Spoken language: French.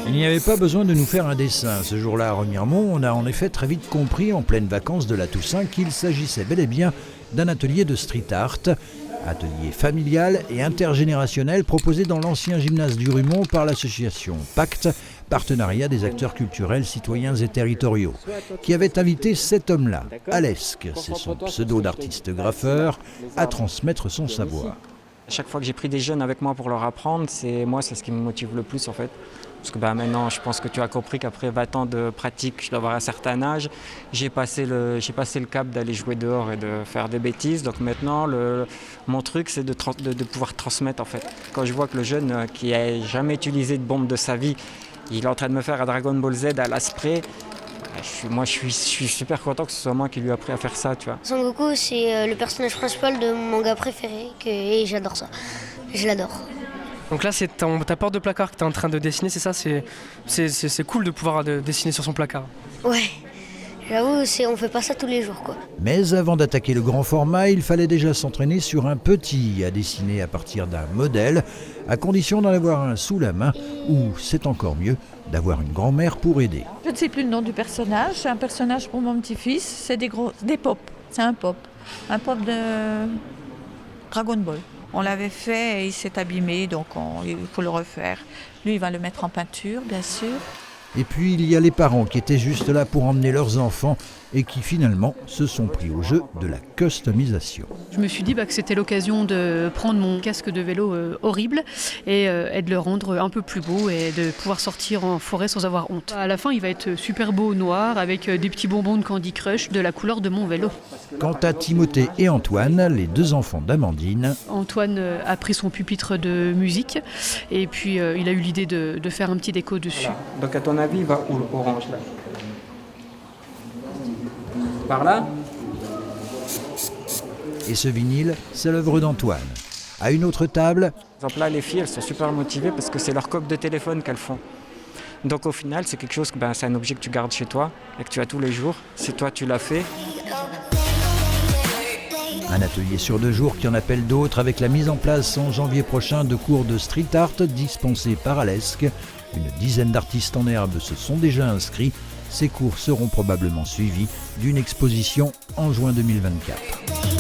Il n'y avait pas besoin de nous faire un dessin. Ce jour-là à Remiremont, on a en effet très vite compris, en pleine vacances de la Toussaint, qu'il s'agissait bel et bien d'un atelier de street art. Atelier familial et intergénérationnel proposé dans l'ancien gymnase du Rumont par l'association Pacte, partenariat des acteurs culturels, citoyens et territoriaux, qui avait invité cet homme-là, Alesque, c'est son pseudo d'artiste graffeur, à transmettre son savoir. À chaque fois que j'ai pris des jeunes avec moi pour leur apprendre, c'est ce qui me motive le plus en fait. Parce que maintenant, je pense que tu as compris qu'après 20 ans de pratique, je dois avoir un certain âge, j'ai passé le cap d'aller jouer dehors et de faire des bêtises. Donc maintenant, mon truc, c'est de pouvoir transmettre en fait. Quand je vois que le jeune qui n'a jamais utilisé de bombe de sa vie, il est en train de me faire un Dragon Ball Z à l'aspray, je suis super content que ce soit moi qui lui ai appris à faire ça, tu vois. Son Goku, c'est le personnage principal de mon manga préféré et j'adore ça. Je l'adore. Donc là, c'est ta porte de placard que tu es en train de dessiner, c'est ça? C'est cool de pouvoir dessiner sur son placard. Ouais, j'avoue, on fait pas ça tous les jours, quoi. Mais avant d'attaquer le grand format, il fallait déjà s'entraîner sur un petit à dessiner à partir d'un modèle, à condition d'en avoir un sous la main, ou, c'est encore mieux, d'avoir une grand-mère pour aider. Je ne sais plus le nom du personnage, c'est un personnage pour mon petit-fils, c'est des pops, c'est un pop de Dragon Ball. On l'avait fait et il s'est abîmé, donc il faut le refaire. Lui, il va le mettre en peinture, bien sûr. Et puis il y a les parents qui étaient juste là pour emmener leurs enfants et qui finalement se sont pris au jeu de la customisation. Je me suis dit que c'était l'occasion de prendre mon casque de vélo horrible et de le rendre un peu plus beau et de pouvoir sortir en forêt sans avoir honte. À la fin, il va être super beau noir avec des petits bonbons de Candy Crush de la couleur de mon vélo. Quant à Timothée et Antoine, les deux enfants d'Amandine, Antoine a pris son pupitre de musique et puis il a eu l'idée de faire un petit déco dessus. Voilà. Donc à ton avis, il va où l'orange là? Par là? et ce vinyle, c'est l'œuvre d'Antoine. À une autre table, Par exemple là, les filles, elles sont super motivées parce que c'est leur coque de téléphone qu'elles font. Donc au final, c'est quelque chose que c'est un objet que tu gardes chez toi et que tu as tous les jours. Si toi tu l'as fait. un atelier sur 2 jours qui en appelle d'autres avec la mise en place en janvier prochain de cours de street art dispensés par Alesque. Une dizaine d'artistes en herbe se sont déjà inscrits. Ces cours seront probablement suivis d'une exposition en juin 2024.